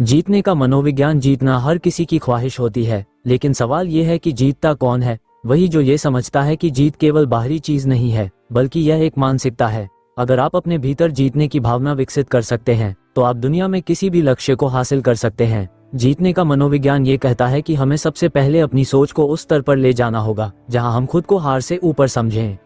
जीतने का मनोविज्ञान। जीतना हर किसी की ख्वाहिश होती है, लेकिन सवाल ये है कि जीतता कौन है। वही जो ये समझता है कि जीत केवल बाहरी चीज नहीं है, बल्कि यह एक मानसिकता है। अगर आप अपने भीतर जीतने की भावना विकसित कर सकते हैं, तो आप दुनिया में किसी भी लक्ष्य को हासिल कर सकते हैं। जीतने का मनोविज्ञान ये कहता है कि हमें सबसे पहले अपनी सोच को उस स्तर पर ले जाना होगा जहां हम खुद को हार से ऊपर समझें।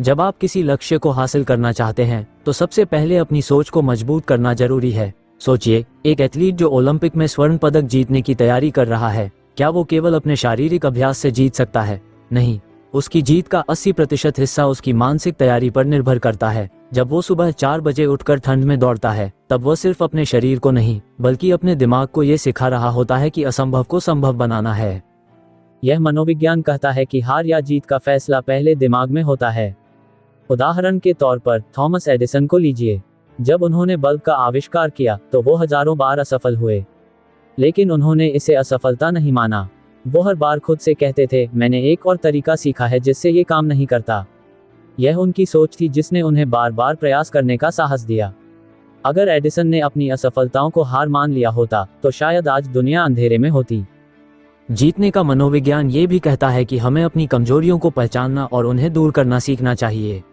जब आप किसी लक्ष्य को हासिल करना चाहते हैं, तो सबसे पहले अपनी सोच को मजबूत करना जरूरी है। सोचिए, एक एथलीट जो ओलंपिक में स्वर्ण पदक जीतने की तैयारी कर रहा है, क्या वो केवल अपने शारीरिक अभ्यास से जीत सकता है? नहीं, उसकी जीत का 80% हिस्सा उसकी मानसिक तैयारी पर निर्भर करता है। जब वो सुबह 4 बजे उठकर ठंड में दौड़ता है, तब वह सिर्फ अपने शरीर को नहीं, बल्कि अपने दिमाग को ये सिखा रहा होता है कि असंभव को संभव बनाना है। यह मनोविज्ञान कहता है कि हार या जीत का फैसला पहले दिमाग में होता है। उदाहरण के तौर पर थॉमस एडिसन को लीजिए। जब उन्होंने बल्ब का आविष्कार किया, तो वो हजारों बार असफल हुए, लेकिन उन्होंने इसे असफलता नहीं माना। वो हर बार खुद से कहते थे, मैंने एक और तरीका सीखा है जिससे ये काम नहीं करता। यह उनकी सोच थी जिसने उन्हें बार बार प्रयास करने का साहस दिया। अगर एडिसन ने अपनी असफलताओं को हार मान लिया होता, तो शायद आज दुनिया अंधेरे में होती। जीतने का मनोविज्ञान ये भी कहता है कि हमें अपनी कमजोरियों को पहचानना और उन्हें दूर करना सीखना चाहिए।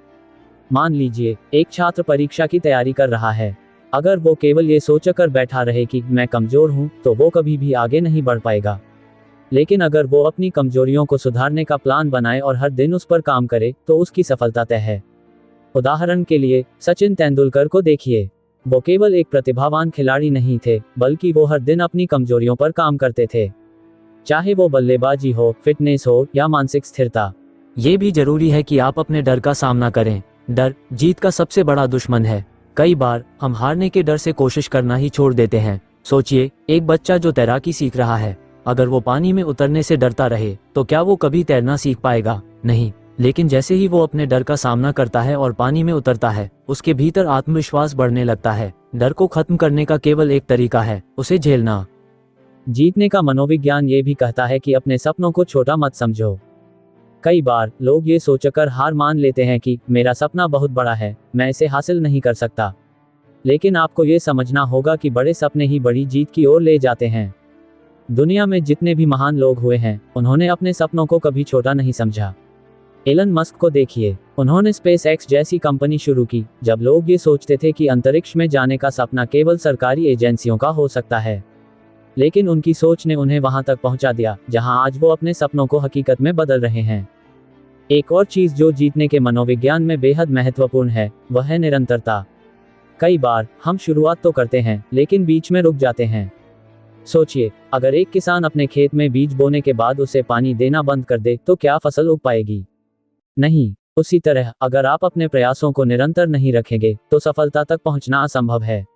मान लीजिए, एक छात्र परीक्षा की तैयारी कर रहा है। अगर वो केवल ये सोचकर बैठा रहे कि मैं कमजोर हूँ, तो वो कभी भी आगे नहीं बढ़ पाएगा। लेकिन अगर वो अपनी कमजोरियों को सुधारने का प्लान बनाए और हर दिन उस पर काम करे, तो उसकी सफलता तय है। उदाहरण के लिए सचिन तेंदुलकर को देखिए। वो केवल एक प्रतिभावान खिलाड़ी नहीं थे, बल्कि वो हर दिन अपनी कमजोरियों पर काम करते थे। चाहे वो बल्लेबाजी हो, फिटनेस हो या मानसिक स्थिरता। ये भी जरूरी है कि आप अपने डर का सामना करें। डर जीत का सबसे बड़ा दुश्मन है। कई बार हम हारने के डर से कोशिश करना ही छोड़ देते हैं। सोचिए, एक बच्चा जो तैराकी सीख रहा है, अगर वो पानी में उतरने से डरता रहे, तो क्या वो कभी तैरना सीख पाएगा? नहीं। लेकिन जैसे ही वो अपने डर का सामना करता है और पानी में उतरता है, उसके भीतर आत्मविश्वास बढ़ने लगता है। डर को खत्म करने का केवल एक तरीका है, उसे झेलना। जीतने का मनोविज्ञान ये भी कहता है कि अपने सपनों को छोटा मत समझो। कई बार लोग ये सोचकर हार मान लेते हैं कि मेरा सपना बहुत बड़ा है, मैं इसे हासिल नहीं कर सकता। लेकिन आपको ये समझना होगा कि बड़े सपने ही बड़ी जीत की ओर ले जाते हैं। दुनिया में जितने भी महान लोग हुए हैं, उन्होंने अपने सपनों को कभी छोटा नहीं समझा। एलन मस्क को देखिए, उन्होंने स्पेस एक्स जैसी कंपनी शुरू की, जब लोग ये सोचते थे कि अंतरिक्ष में जाने का सपना केवल सरकारी एजेंसियों का हो सकता है। लेकिन उनकी सोच ने उन्हें वहां तक पहुंचा दिया, जहां आज वो अपने सपनों को हकीकत में बदल रहे हैं। एक और चीज जो जीतने के मनोविज्ञान में बेहद महत्वपूर्ण है, वह है निरंतरता। कई बार हम शुरुआत तो करते हैं, लेकिन बीच में रुक जाते हैं। सोचिए, अगर एक किसान अपने खेत में बीज बोने के बाद उसे पानी देना बंद कर दे, तो क्या फसल उग पाएगी? नहीं। उसी तरह, अगर आप अपने प्रयासों को निरंतर नहीं रखेंगे, तो सफलता तक पहुंचना असंभव है।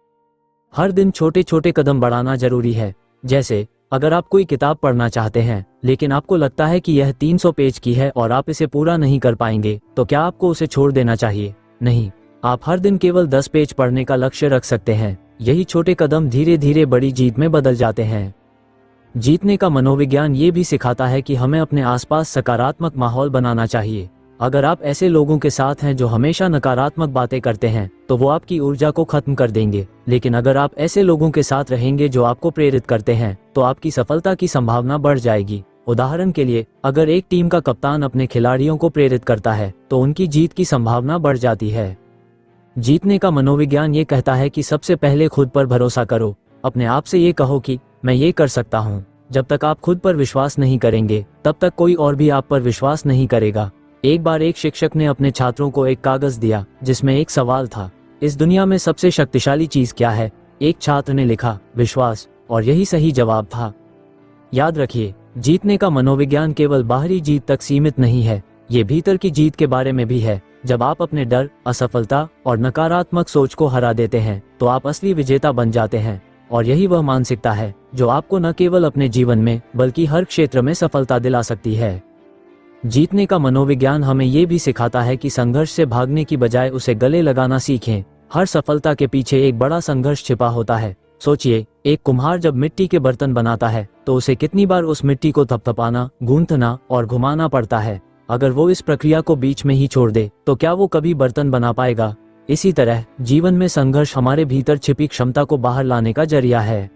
हर दिन छोटे छोटे कदम बढ़ाना जरूरी है। जैसे, अगर आप कोई किताब पढ़ना चाहते हैं, लेकिन आपको लगता है कि यह 300 पेज की है और आप इसे पूरा नहीं कर पाएंगे, तो क्या आपको उसे छोड़ देना चाहिए? नहीं। आप हर दिन केवल 10 पेज पढ़ने का लक्ष्य रख सकते हैं। यही छोटे कदम धीरे धीरे बड़ी जीत में बदल जाते हैं। जीतने का मनोविज्ञान ये भी सिखाता है कि हमें अपने आसपास सकारात्मक माहौल बनाना चाहिए। अगर आप ऐसे लोगों के साथ हैं जो हमेशा नकारात्मक बातें करते हैं, तो वो आपकी ऊर्जा को खत्म कर देंगे। लेकिन अगर आप ऐसे लोगों के साथ रहेंगे जो आपको प्रेरित करते हैं, तो आपकी सफलता की संभावना बढ़ जाएगी। उदाहरण के लिए, अगर एक टीम का कप्तान अपने खिलाड़ियों को प्रेरित करता है, तो उनकी जीत की संभावना बढ़ जाती है। जीतने का मनोविज्ञान ये कहता है कि सबसे पहले खुद पर भरोसा करो। अपने आप से ये कहो कि मैं ये कर सकता हूँ। जब तक आप खुद पर विश्वास नहीं करेंगे, तब तक कोई और भी आप पर विश्वास नहीं करेगा। एक बार एक शिक्षक ने अपने छात्रों को एक कागज दिया, जिसमें एक सवाल था, इस दुनिया में सबसे शक्तिशाली चीज क्या है? एक छात्र ने लिखा, विश्वास, और यही सही जवाब था। याद रखिए, जीतने का मनोविज्ञान केवल बाहरी जीत तक सीमित नहीं है, ये भीतर की जीत के बारे में भी है। जब आप अपने डर, असफलता और नकारात्मक सोच को हरा देते हैं, तो आप असली विजेता बन जाते हैं। और यही वह मानसिकता है जो आपको न केवल अपने जीवन में, बल्कि हर क्षेत्र में सफलता दिला सकती है। जीतने का मनोविज्ञान हमें ये भी सिखाता है कि संघर्ष से भागने की बजाय उसे गले लगाना सीखें। हर सफलता के पीछे एक बड़ा संघर्ष छिपा होता है। सोचिए, एक कुम्हार जब मिट्टी के बर्तन बनाता है, तो उसे कितनी बार उस मिट्टी को थपथपाना, गूंथना और घुमाना पड़ता है। अगर वो इस प्रक्रिया को बीच में ही छोड़ दे, तो क्या वो कभी बर्तन बना पाएगा? इसी तरह जीवन में संघर्ष हमारे भीतर छिपी क्षमता को बाहर लाने का जरिया है।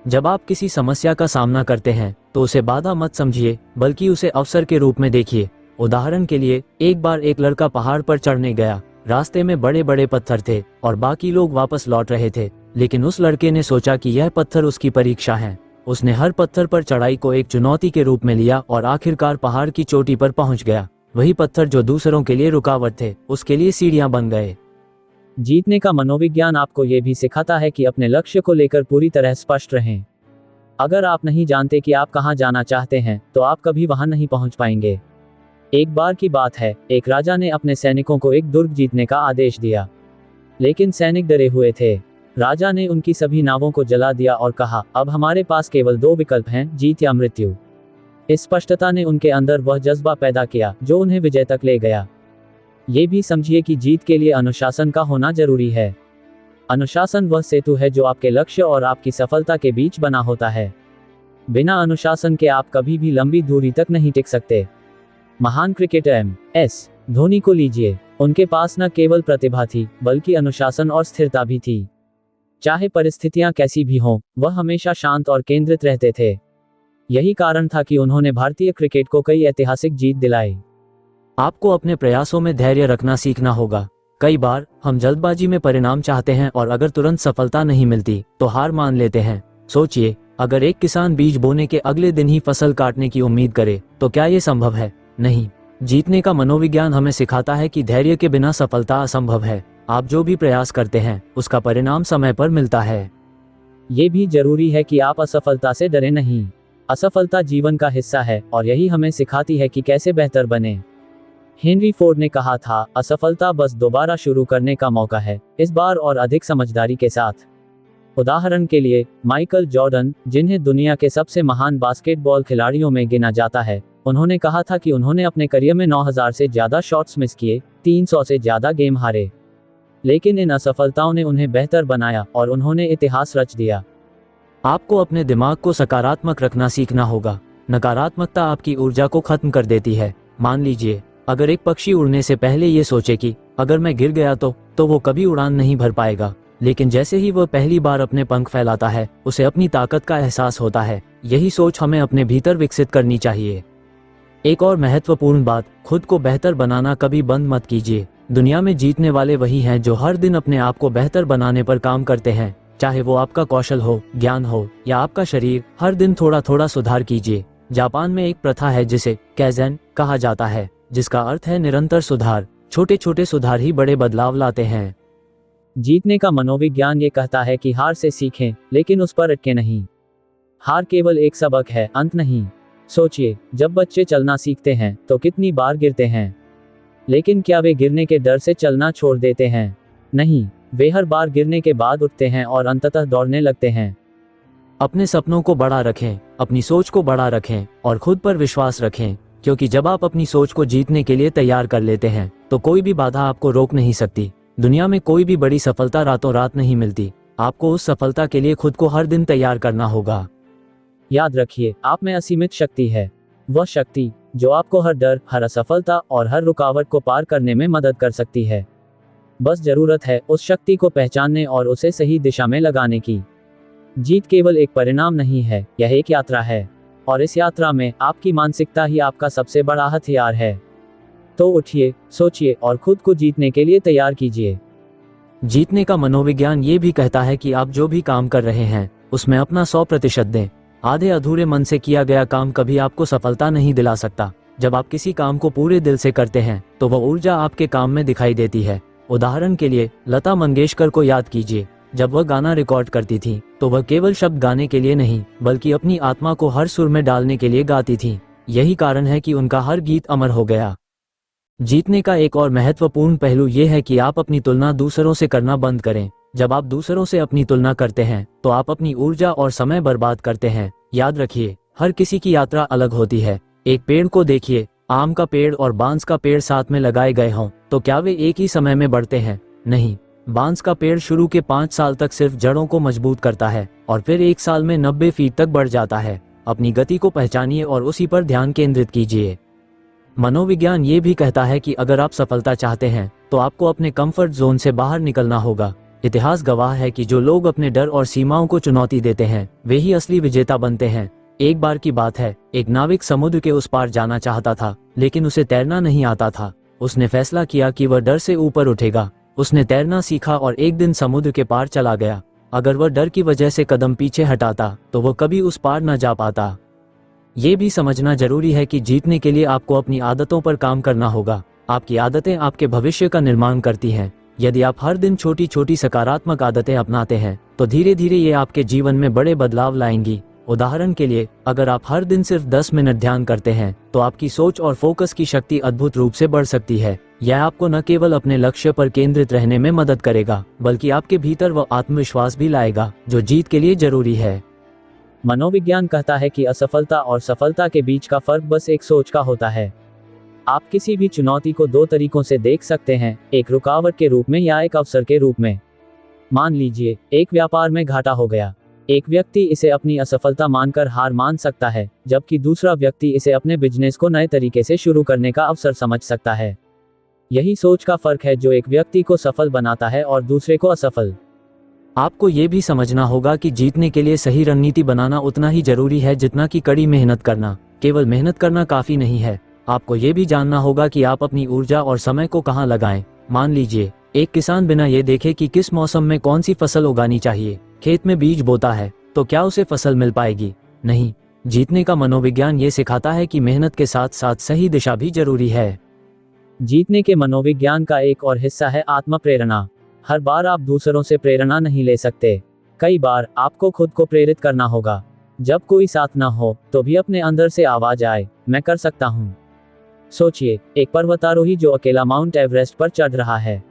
जब आप किसी समस्या का सामना करते हैं तो उसे बाधा मत समझिए, बल्कि उसे अवसर के रूप में देखिए। उदाहरण के लिए, एक बार एक लड़का पहाड़ पर चढ़ने गया। रास्ते में बड़े बड़े पत्थर थे और बाकी लोग वापस लौट रहे थे, लेकिन उस लड़के ने सोचा कि यह पत्थर उसकी परीक्षा है। उसने हर पत्थर पर चढ़ाई को एक चुनौती के रूप में लिया और आखिरकार पहाड़ की चोटी पर पहुंच गया। वही पत्थर जो दूसरों के लिए रुकावट थे, उसके लिए सीढ़ियां बन गए। जीतने का मनोविज्ञान आपको ये भी सिखाता है कि अपने लक्ष्य को लेकर पूरी तरह स्पष्ट रहें। अगर आप नहीं जानते कि आप कहां जाना चाहते हैं, तो आप कभी वहां नहीं पहुंच पाएंगे। एक बार की बात है, एक राजा ने अपने सैनिकों को एक दुर्ग जीतने का आदेश दिया, लेकिन सैनिक डरे हुए थे। राजा ने उनकी सभी नावों को जला दिया और कहा, अब हमारे पास केवल 2 विकल्प हैं, जीत या मृत्यु। इस स्पष्टता ने उनके अंदर वह जज्बा पैदा किया जो उन्हें विजय तक ले गया। ये भी समझिए कि जीत के लिए अनुशासन का होना जरूरी है। अनुशासन वह सेतु है जो आपके लक्ष्य और आपकी सफलता के बीच बना होता है। बिना अनुशासन के आप कभी भी लंबी दूरी तक नहीं टिक सकते। महान क्रिकेटर एम.एस. धोनी को लीजिए, उनके पास न केवल प्रतिभा थी, बल्कि अनुशासन और स्थिरता भी थी। चाहे परिस्थितियां कैसी भी हों, वह हमेशा शांत और केंद्रित रहते थे। यही कारण था कि उन्होंने भारतीय क्रिकेट को कई ऐतिहासिक जीत दिलाई। आपको अपने प्रयासों में धैर्य रखना सीखना होगा। कई बार हम जल्दबाजी में परिणाम चाहते हैं और अगर तुरंत सफलता नहीं मिलती तो हार मान लेते हैं। सोचिए, अगर एक किसान बीज बोने के अगले दिन ही फसल काटने की उम्मीद करे तो क्या ये संभव है? नहीं। जीतने का मनोविज्ञान हमें सिखाता है कि धैर्य के बिना सफलता असंभव है। आप जो भी प्रयास करते हैं उसका परिणाम समय पर मिलता है। ये भी जरूरी है कि आप असफलता से डरे नहीं। असफलता जीवन का हिस्सा है और यही हमें सिखाती है कि कैसे बेहतर बने। हेनरी फोर्ड ने कहा था, असफलता बस दोबारा शुरू करने का मौका है, इस बार और अधिक समझदारी के साथ। उदाहरण के लिए, माइकल जॉर्डन, जिन्हें दुनिया के सबसे महान बास्केटबॉल खिलाड़ियों में गिना जाता है, उन्होंने कहा था कि उन्होंने अपने करियर में 9000 से ज्यादा शॉट्स मिस किए, 300 से ज्यादा गेम हारे। लेकिन इन असफलताओं ने उन्हें बेहतर बनाया और उन्होंने इतिहास रच दिया। आपको अपने दिमाग को सकारात्मक रखना सीखना होगा। नकारात्मकता आपकी ऊर्जा को खत्म कर देती है। मान लीजिए, अगर एक पक्षी उड़ने से पहले ये सोचे कि अगर मैं गिर गया तो वो कभी उड़ान नहीं भर पाएगा, लेकिन जैसे ही वह पहली बार अपने पंख फैलाता है, उसे अपनी ताकत का एहसास होता है। यही सोच हमें अपने भीतर विकसित करनी चाहिए। एक और महत्वपूर्ण बात, खुद को बेहतर बनाना कभी बंद मत कीजिए। दुनिया में जीतने वाले वही हैं जो हर दिन अपने आप को बेहतर बनाने पर काम करते हैं। चाहे वो आपका कौशल हो, ज्ञान हो या आपका शरीर, हर दिन थोड़ा थोड़ा सुधार कीजिए। जापान में एक प्रथा है जिसे कैज़ेन कहा जाता है, जिसका अर्थ है निरंतर सुधार। छोटे छोटे सुधार ही बड़े बदलाव लाते हैं। जीतने का मनोविज्ञान ये कहता है कि हार से सीखें, लेकिन उस पर अटके नहीं। हार केवल एक सबक है, अंत नहीं। सोचिए, जब बच्चे चलना सीखते हैं तो कितनी बार गिरते हैं, लेकिन क्या वे गिरने के डर से चलना छोड़ देते हैं? नहीं, वे हर बार गिरने के बाद उठते हैं और अंततः दौड़ने लगते हैं। अपने सपनों को बड़ा रखें, अपनी सोच को बड़ा रखें और खुद पर विश्वास रखें, क्योंकि जब आप अपनी सोच को जीतने के लिए तैयार कर लेते हैं तो कोई भी बाधा आपको रोक नहीं सकती। दुनिया में कोई भी बड़ी सफलता रातों रात नहीं मिलती। आपको उस सफलता के लिए खुद को हर दिन तैयार करना होगा। याद रखिए, आप में असीमित शक्ति है, वह शक्ति जो आपको हर डर, हर असफलता और हर रुकावट को पार करने में मदद कर सकती है। बस जरूरत है उस शक्ति को पहचानने और उसे सही दिशा में लगाने की। जीत केवल एक परिणाम नहीं है, यह एक यात्रा है, और इस यात्रा में आपकी मानसिकता ही आपका सबसे बड़ा हथियार है। तो उठिए, सोचिए और खुद को जीतने के लिए तैयार कीजिए। जीतने का मनोविज्ञान ये भी कहता है कि आप जो भी काम कर रहे हैं उसमें अपना 100% दें। आधे अधूरे मन से किया गया काम कभी आपको सफलता नहीं दिला सकता। जब आप किसी काम को पूरे दिल से करते हैं तो वह ऊर्जा आपके काम में दिखाई देती है। उदाहरण के लिए, लता मंगेशकर को याद कीजिए। जब वह गाना रिकॉर्ड करती थी तो वह केवल शब्द गाने के लिए नहीं, बल्कि अपनी आत्मा को हर सुर में डालने के लिए गाती थी। यही कारण है कि उनका हर गीत अमर हो गया। जीतने का एक और महत्वपूर्ण पहलू यह है कि आप अपनी तुलना दूसरों से करना बंद करें। जब आप दूसरों से अपनी तुलना करते हैं तो आप अपनी ऊर्जा और समय बर्बाद करते हैं। याद रखिए, हर किसी की यात्रा अलग होती है। एक पेड़ को देखिए, आम का पेड़ और बांस का पेड़ साथ में लगाए गए हों तो क्या वे एक ही समय में बढ़ते हैं? नहीं। बांस का पेड़ शुरू के 5 साल तक सिर्फ जड़ों को मजबूत करता है और फिर 1 साल में 90 फीट तक बढ़ जाता है। अपनी गति को पहचानिए और उसी पर ध्यान केंद्रित कीजिए। मनोविज्ञान ये भी कहता है कि अगर आप सफलता चाहते हैं तो आपको अपने कंफर्ट जोन से बाहर निकलना होगा। इतिहास गवाह है कि जो लोग अपने डर और सीमाओं को चुनौती देते हैं वे ही असली विजेता बनते हैं। एक बार की बात है, एक नाविक समुद्र के उस पार जाना चाहता था, लेकिन उसे तैरना नहीं आता था। उसने फैसला किया कि वह डर से ऊपर उठेगा। उसने तैरना सीखा और एक दिन समुद्र के पार चला गया। अगर वह डर की वजह से कदम पीछे हटाता तो वह कभी उस पार न जा पाता। ये भी समझना जरूरी है कि जीतने के लिए आपको अपनी आदतों पर काम करना होगा। आपकी आदतें आपके भविष्य का निर्माण करती हैं। यदि आप हर दिन छोटी छोटी सकारात्मक आदतें अपनाते हैं तो धीरे धीरे ये आपके जीवन में बड़े बदलाव लाएंगी। उदाहरण के लिए, अगर आप हर दिन सिर्फ 10 मिनट ध्यान करते हैं तो आपकी सोच और फोकस की शक्ति अद्भुत रूप से बढ़ सकती है। यह आपको न केवल अपने लक्ष्य पर केंद्रित रहने में मदद करेगा, बल्कि आपके भीतर वह आत्मविश्वास भी लाएगा जो जीत के लिए जरूरी है। मनोविज्ञान कहता है कि असफलता और सफलता के बीच का फर्क बस एक सोच का होता है। आप किसी भी चुनौती को दो तरीकों से देख सकते हैं, एक रुकावट के रूप में या एक अवसर के रूप में। मान लीजिए, एक व्यापार में घाटा हो गया। एक व्यक्ति इसे अपनी असफलता मानकर हार मान सकता है, जबकि दूसरा व्यक्ति इसे अपने बिजनेस को नए तरीके से शुरू करने का अवसर समझ सकता है। यही सोच का फर्क है जो एक व्यक्ति को सफल बनाता है और दूसरे को असफल। आपको ये भी समझना होगा कि जीतने के लिए सही रणनीति बनाना उतना ही जरूरी है जितना कि कड़ी मेहनत करना। केवल मेहनत करना काफी नहीं है, आपको ये भी जानना होगा कि आप अपनी ऊर्जा और समय को कहाँ लगाएं। मान लीजिए, एक किसान बिना ये देखे कि किस मौसम में कौन सी फसल उगानी चाहिए खेत में बीज बोता है, तो क्या उसे फसल मिल पाएगी? नहीं। जीतने का मनोविज्ञान ये सिखाता है कि मेहनत के साथ साथ सही दिशा भी जरूरी है। जीतने के मनोविज्ञान का एक और हिस्सा है आत्म प्रेरणा। हर बार आप दूसरों से प्रेरणा नहीं ले सकते। कई बार आपको खुद को प्रेरित करना होगा। जब कोई साथ न हो तो भी अपने अंदर से आवाज आए, मैं कर सकता हूँ। सोचिए, एक पर्वतारोही जो अकेला माउंट एवरेस्ट पर चढ़ रहा है।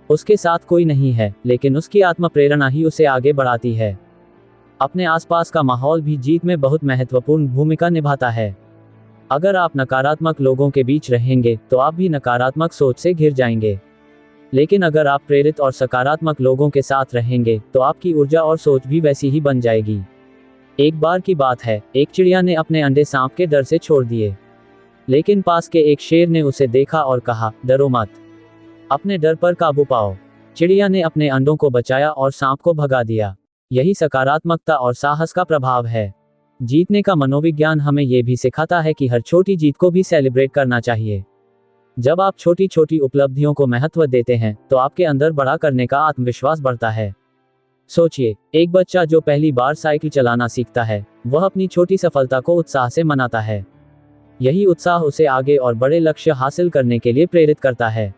उसके साथ कोई नहीं है, लेकिन उसकी आत्म प्रेरणा ही उसे आगे बढ़ाती है। अपने आसपास का माहौल भी जीत में बहुत महत्वपूर्ण भूमिका निभाता है। अगर आप नकारात्मक लोगों के बीच रहेंगे तो आप भी नकारात्मक सोच से घिर जाएंगे। लेकिन अगर आप प्रेरित और सकारात्मक लोगों के साथ रहेंगे तो आपकी ऊर्जा और सोच भी वैसी ही बन जाएगी। एक बार की बात है, एक चिड़िया ने अपने अंडे सांप के डर से छोड़ दिए। लेकिन पास के एक शेर ने उसे देखा और कहा, डरो मत, अपने डर पर काबू पाओ। चिड़िया ने अपने अंडों को बचाया और सांप को भगा दिया। यही सकारात्मकता और साहस का प्रभाव है। जीतने का मनोविज्ञान हमें यह भी सिखाता है कि हर छोटी जीत को भी सेलिब्रेट करना चाहिए। जब आप छोटी छोटी उपलब्धियों को महत्व देते हैं तो आपके अंदर बड़ा करने का आत्मविश्वास बढ़ता है। सोचिए, एक बच्चा जो पहली बार साइकिल चलाना सीखता है, वह अपनी छोटी सफलता को उत्साह से मनाता है। यही उत्साह उसे आगे और बड़े लक्ष्य हासिल करने के लिए प्रेरित करता है।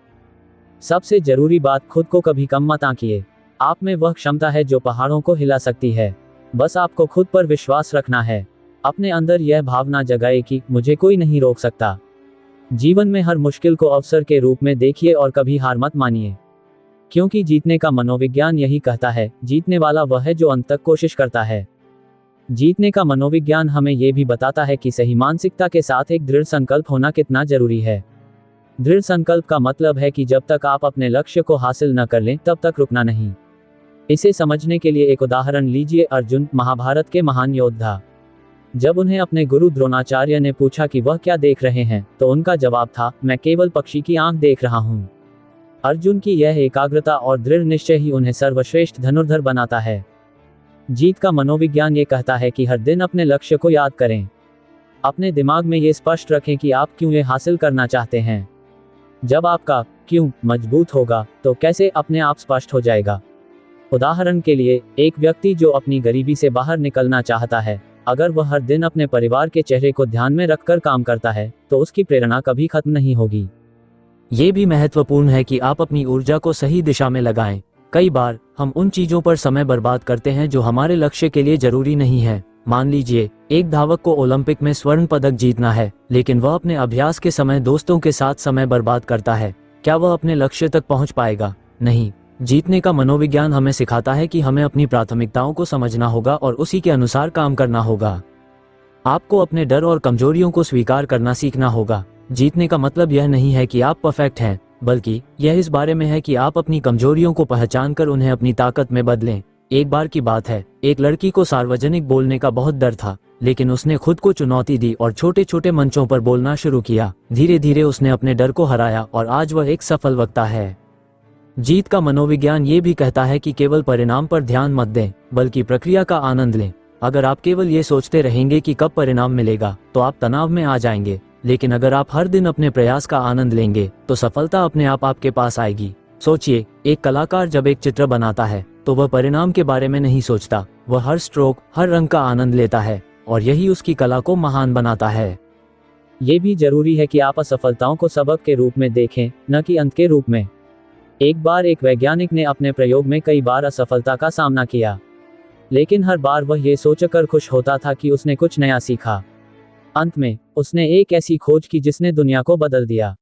सबसे जरूरी बात, खुद को कभी कम मत आंकिए। आप में वह क्षमता है जो पहाड़ों को हिला सकती है। बस आपको खुद पर विश्वास रखना है। अपने अंदर यह भावना जगाए कि मुझे कोई नहीं रोक सकता। जीवन में हर मुश्किल को अवसर के रूप में देखिए और कभी हार मत मानिए। क्योंकि जीतने का मनोविज्ञान यही कहता है, जीतने वाला वह है जो अंत तक कोशिश करता है। जीतने का मनोविज्ञान हमें यह भी बताता है कि सही मानसिकता के साथ एक दृढ़ संकल्प होना कितना जरूरी है। दृढ़ संकल्प का मतलब है कि जब तक आप अपने लक्ष्य को हासिल न कर लें तब तक रुकना नहीं। इसे समझने के लिए एक उदाहरण लीजिए। अर्जुन, महाभारत के महान योद्धा। जब उन्हें अपने गुरु द्रोणाचार्य ने पूछा कि वह क्या देख रहे हैं, तो उनका जवाब था, मैं केवल पक्षी की आंख देख रहा हूँ। अर्जुन की यह एकाग्रता और दृढ़ निश्चय ही उन्हें सर्वश्रेष्ठ धनुर्धर बनाता है। जीत का मनोविज्ञान ये कहता है कि हर दिन अपने लक्ष्य को याद करें। अपने दिमाग में ये स्पष्ट रखें कि आप क्यों ये हासिल करना चाहते हैं। जब आपका क्यों मजबूत होगा तो कैसे अपने आप स्पष्ट हो जाएगा। उदाहरण के लिए, एक व्यक्ति जो अपनी गरीबी से बाहर निकलना चाहता है, अगर वह हर दिन अपने परिवार के चेहरे को ध्यान में रखकर काम करता है तो उसकी प्रेरणा कभी खत्म नहीं होगी। ये भी महत्वपूर्ण है कि आप अपनी ऊर्जा को सही दिशा में लगाएं। कई बार हम उन चीजों पर समय बर्बाद करते हैं जो हमारे लक्ष्य के लिए जरूरी नहीं है। मान लीजिए, एक धावक को ओलंपिक में स्वर्ण पदक जीतना है, लेकिन वह अपने अभ्यास के समय दोस्तों के साथ समय बर्बाद करता है। क्या वह अपने लक्ष्य तक पहुंच पाएगा? नहीं। जीतने का मनोविज्ञान हमें सिखाता है कि हमें अपनी प्राथमिकताओं को समझना होगा और उसी के अनुसार काम करना होगा। आपको अपने डर और कमजोरियों को स्वीकार करना सीखना होगा। जीतने का मतलब यह नहीं है कि आप परफेक्ट हैं, बल्कि यह इस बारे में है कि आप अपनी कमजोरियों को पहचानकर उन्हें अपनी ताकत में बदलें। एक बार की बात है, एक लड़की को सार्वजनिक बोलने का बहुत डर था, लेकिन उसने खुद को चुनौती दी और छोटे छोटे मंचों पर बोलना शुरू किया। धीरे धीरे उसने अपने डर को हराया और आज वह एक सफल वक्ता है। जीत का मनोविज्ञान ये भी कहता है कि केवल परिणाम पर ध्यान मत दें, बल्कि प्रक्रिया का आनंद लें। अगर आप केवल ये सोचते रहेंगे कि कब परिणाम मिलेगा, तो आप तनाव में आ जाएंगे। लेकिन अगर आप हर दिन अपने प्रयास का आनंद लेंगे, तो सफलता अपने आप आपके पास आएगी। सोचिए, एक कलाकार जब एक चित्र बनाता है, तो वह परिणाम के बारे में नहीं सोचता। वह हर स्ट्रोक, हर रंग का आनंद लेता है, और यही उसकी कला को महान बनाता है। ये भी जरूरी है कि आप असफलताओं को सबक के रूप में देखें, न कि अंत के रूप में। एक बार एक वैज्ञानिक ने अपने प्रयोग में कई बार असफलता का सामना किया, लेकिन हर बार वह ये सोचकर खुश होता था कि उसने कुछ नया सीखा। अंत में उसने एक ऐसी खोज की जिसने दुनिया को बदल दिया।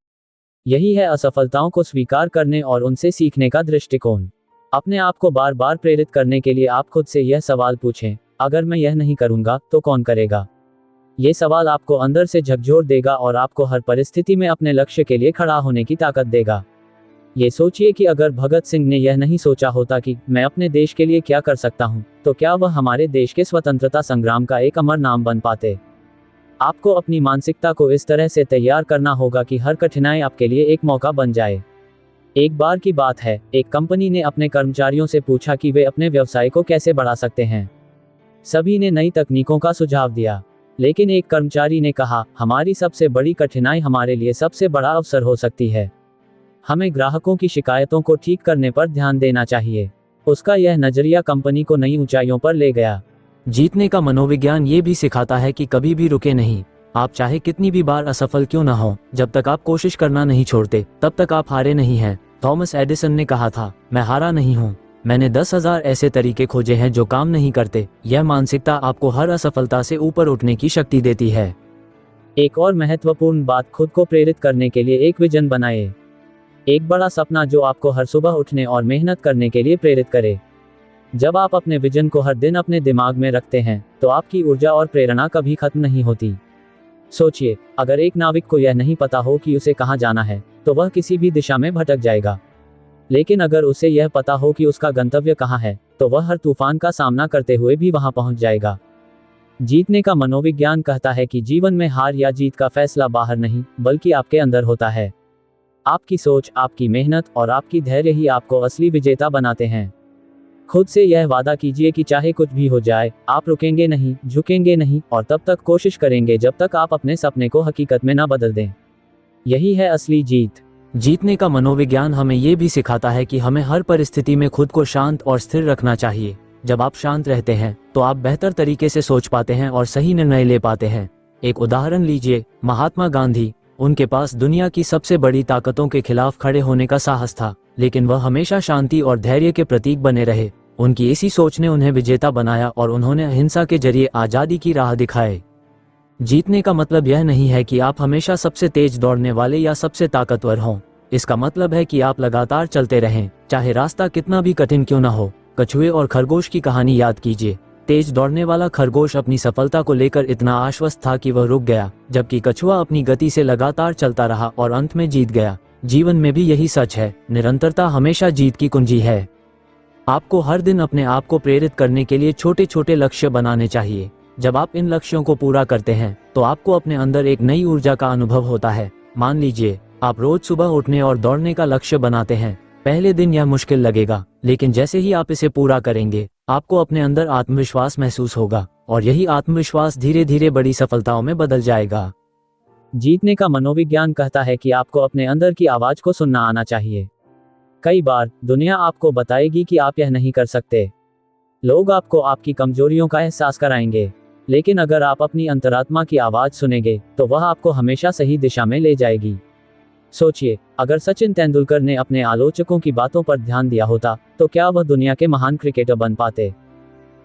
यही है असफलताओं को स्वीकार करने और उनसे सीखने का दृष्टिकोण। अपने आप को बार बार प्रेरित करने के लिए आप खुद से यह सवाल पूछें, अगर मैं यह नहीं करूंगा तो कौन करेगा? ये सवाल आपको अंदर से झकझोर देगा और आपको हर परिस्थिति में अपने लक्ष्य के लिए खड़ा होने की ताकत देगा। ये सोचिए कि अगर भगत सिंह ने यह नहीं सोचा होता कि मैं अपने देश के लिए क्या कर सकता हूं, तो क्या वह हमारे देश के स्वतंत्रता संग्राम का एक अमर नाम बन पाते? आपको अपनी मानसिकता को इस तरह से तैयार करना होगा कि हर कठिनाई आपके लिए एक मौका बन जाए। एक बार की बात है, एक कंपनी ने अपने कर्मचारियों से पूछा कि वे अपने व्यवसाय को कैसे बढ़ा सकते हैं। सभी ने नई तकनीकों का सुझाव दिया, लेकिन एक कर्मचारी ने कहा, हमारी सबसे बड़ी कठिनाई हमारे लिए सबसे बड़ा अवसर हो सकती है। हमें ग्राहकों की शिकायतों को ठीक करने पर ध्यान देना चाहिए। उसका यह नजरिया कंपनी को नई ऊंचाइयों पर ले गया। जीतने का मनोविज्ञान ये भी सिखाता है कि कभी भी रुके नहीं। आप चाहे कितनी भी बार असफल क्यों ना हो, जब तक आप कोशिश करना नहीं छोड़ते, तब तक आप हारे नहीं हैं। थॉमस एडिसन ने कहा था, मैं हारा नहीं हूँ, मैंने 10,000 ऐसे तरीके खोजे हैं जो काम नहीं करते। यह मानसिकता आपको हर असफलता से ऊपर उठने की शक्ति देती है। एक और महत्वपूर्ण बात, खुद को प्रेरित करने के लिए एक विजन बनाए। एक बड़ा सपना जो आपको हर सुबह उठने और मेहनत करने के लिए प्रेरित करे। जब आप अपने विजन को हर दिन अपने दिमाग में रखते हैं, तो आपकी ऊर्जा और प्रेरणा कभी खत्म नहीं होती। सोचिए, अगर एक नाविक को यह नहीं पता हो कि उसे कहाँ जाना है, तो वह किसी भी दिशा में भटक जाएगा। लेकिन अगर उसे यह पता हो कि उसका गंतव्य कहाँ है, तो वह हर तूफान का सामना करते हुए भी वहां पहुंच जाएगा। जीतने का मनोविज्ञान कहता है कि जीवन में हार या जीत का फैसला बाहर नहीं, बल्कि आपके अंदर होता है। आपकी सोच, आपकी मेहनत और आपकी धैर्य ही आपको असली विजेता बनाते हैं। खुद से यह वादा कीजिए कि चाहे कुछ भी हो जाए, आप रुकेंगे नहीं, झुकेंगे नहीं, और तब तक कोशिश करेंगे जब तक आप अपने सपने को हकीकत में न बदल दें। यही है असली जीत। जीतने का मनोविज्ञान हमें ये भी सिखाता है कि हमें हर परिस्थिति में खुद को शांत और स्थिर रखना चाहिए। जब आप शांत रहते हैं, तो आप बेहतर तरीके से सोच पाते हैं और सही निर्णय ले पाते हैं। एक उदाहरण लीजिए, महात्मा गांधी। उनके पास दुनिया की सबसे बड़ी ताकतों के खिलाफ खड़े होने का साहस था, लेकिन वह हमेशा शांति और धैर्य के प्रतीक बने रहे। उनकी इसी सोच ने उन्हें विजेता बनाया और उन्होंने अहिंसा के जरिए आजादी की राह दिखाई। जीतने का मतलब यह नहीं है कि आप हमेशा सबसे तेज दौड़ने वाले या सबसे ताकतवर हों। इसका मतलब है कि आप लगातार चलते रहें, चाहे रास्ता कितना भी कठिन क्यों न हो। कछुए और खरगोश की कहानी याद कीजिए। तेज दौड़ने वाला खरगोश अपनी सफलता को लेकर इतना आश्वस्त था कि वह रुक गया, जबकि कछुआ अपनी गति से लगातार चलता रहा और अंत में जीत गया। जीवन में भी यही सच है, निरंतरता हमेशा जीत की कुंजी है। आपको हर दिन अपने आप को प्रेरित करने के लिए छोटे छोटे लक्ष्य बनाने चाहिए। जब आप इन लक्ष्यों को पूरा करते हैं, तो आपको अपने अंदर एक नई ऊर्जा का अनुभव होता है। मान लीजिए, आप रोज सुबह उठने और दौड़ने का लक्ष्य बनाते हैं। पहले दिन यह मुश्किल लगेगा, लेकिन जैसे ही आप इसे पूरा करेंगे, आपको अपने अंदर आत्मविश्वास महसूस होगा, और यही आत्मविश्वास धीरे धीरे बड़ी सफलताओं में बदल जाएगा। जीतने का मनोविज्ञान कहता है कि आपको अपने अंदर की आवाज को सुनना आना चाहिए। कई बार दुनिया आपको बताएगी कि आप यह नहीं कर सकते। लोग आपको आपकी कमजोरियों का एहसास कराएंगे, लेकिन अगर आप अपनी अंतरात्मा की आवाज सुनेंगे, तो वह आपको हमेशा सही दिशा में ले जाएगी। सोचिए, अगर सचिन तेंदुलकर ने अपने आलोचकों की बातों पर ध्यान दिया होता, तो क्या वह दुनिया के महान क्रिकेटर बन पाते?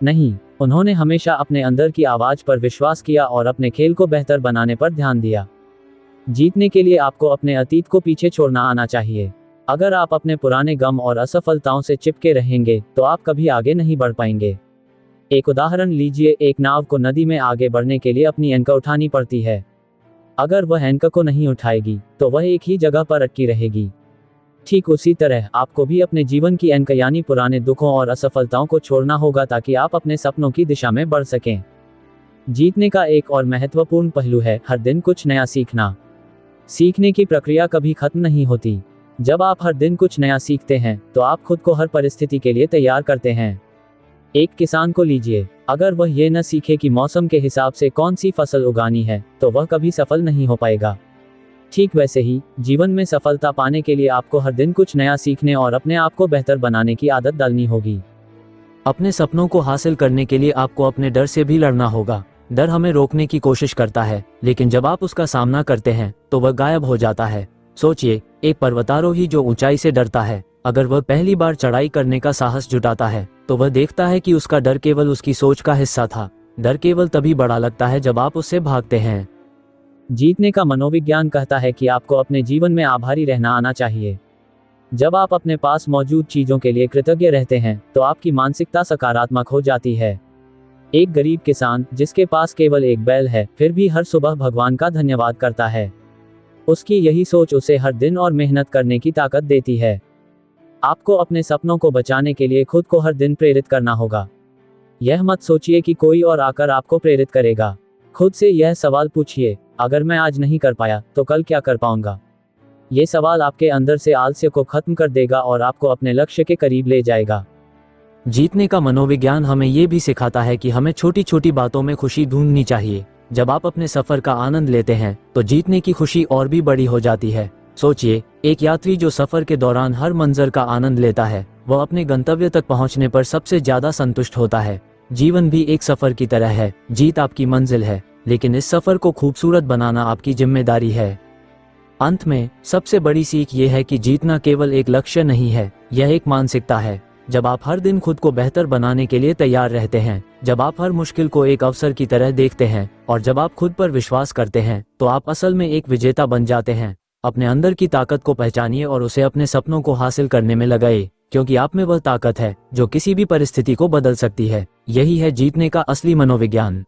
नहीं, उन्होंने हमेशा अपने अंदर की आवाज पर विश्वास किया और अपने खेल को बेहतर बनाने पर ध्यान दिया। जीतने के लिए आपको अपने अतीत को पीछे छोड़ना आना चाहिए। अगर आप अपने पुराने गम और असफलताओं से चिपके रहेंगे, तो आप कभी आगे नहीं बढ़ पाएंगे। एक उदाहरण लीजिए, एक नाव को नदी में आगे बढ़ने के लिए अपनी एंकर उठानी पड़ती है। अगर वह एंकर को नहीं उठाएगी, तो वह एक ही जगह पर अटकी रहेगी। ठीक उसी तरह आपको भी अपने जीवन की एंकर यानी पुराने दुखों और असफलताओं को छोड़ना होगा, ताकि आप अपने सपनों की दिशा में बढ़ सकें। जीतने का एक और महत्वपूर्ण पहलू है हर दिन कुछ नया सीखना। सीखने की प्रक्रिया कभी खत्म नहीं होती। जब आप हर दिन कुछ नया सीखते हैं तो आप खुद को हर परिस्थिति के लिए तैयार करते हैं। एक किसान को लीजिए, अगर वह ये न सीखे कि मौसम के हिसाब से कौन सी फसल उगानी है तो वह कभी सफल नहीं हो पाएगा। ठीक वैसे ही जीवन में सफलता पाने के लिए आपको हर दिन कुछ नया सीखने और अपने आप को बेहतर बनाने की आदत डालनी होगी। अपने सपनों को हासिल करने के लिए आपको अपने डर से भी लड़ना होगा। डर हमें रोकने की कोशिश करता है, लेकिन जब आप उसका सामना करते हैं तो वह गायब हो जाता है। सोचिए, एक पर्वतारोही जो ऊंचाई से डरता है, अगर वह पहली बार चढ़ाई करने का साहस जुटाता है तो वह देखता है कि उसका डर केवल उसकी सोच का हिस्सा था। डर केवल तभी बड़ा लगता है जब आप उससे भागते हैं। जीतने का मनोविज्ञान कहता है कि आपको अपने जीवन में आभारी रहना आना चाहिए। जब आप अपने पास मौजूद चीजों के लिए कृतज्ञ रहते हैं तो आपकी मानसिकता सकारात्मक हो जाती है। एक गरीब किसान जिसके पास केवल एक बैल है फिर भी हर सुबह भगवान का धन्यवाद करता है। उसकी यही सोच उसे हर दिन और मेहनत करने की ताकत देती है। आपको अपने सपनों को बचाने के लिए खुद को हर दिन प्रेरित करना होगा। यह मत सोचिए कि कोई और आकर आपको प्रेरित करेगा। खुद से यह सवाल पूछिए, अगर मैं आज नहीं कर पाया तो कल क्या कर पाऊंगा। ये सवाल आपके अंदर से आलस्य को खत्म कर देगा और आपको अपने लक्ष्य के करीब ले जाएगा। जीतने का मनोविज्ञान हमें ये भी सिखाता है कि हमें छोटी छोटी बातों में खुशी ढूंढनी चाहिए। जब आप अपने सफर का आनंद लेते हैं तो जीतने की खुशी और भी बड़ी हो जाती है। सोचिए, एक यात्री जो सफर के दौरान हर मंजर का आनंद लेता है वह अपने गंतव्य तक पहुंचने पर सबसे ज्यादा संतुष्ट होता है। जीवन भी एक सफर की तरह है। जीत आपकी मंजिल है, लेकिन इस सफर को खूबसूरत बनाना आपकी जिम्मेदारी है। अंत में सबसे बड़ी सीख ये है कि जीतना केवल एक लक्ष्य नहीं है, यह एक मानसिकता है। जब आप हर दिन खुद को बेहतर बनाने के लिए तैयार रहते हैं, जब आप हर मुश्किल को एक अवसर की तरह देखते हैं और जब आप खुद पर विश्वास करते हैं तो आप असल में एक विजेता बन जाते हैं। अपने अंदर की ताकत को पहचानिए और उसे अपने सपनों को हासिल करने में लगाइए, क्योंकि आप में वह ताकत है जो किसी भी परिस्थिति को बदल सकती है। यही है जीतने का असली मनोविज्ञान।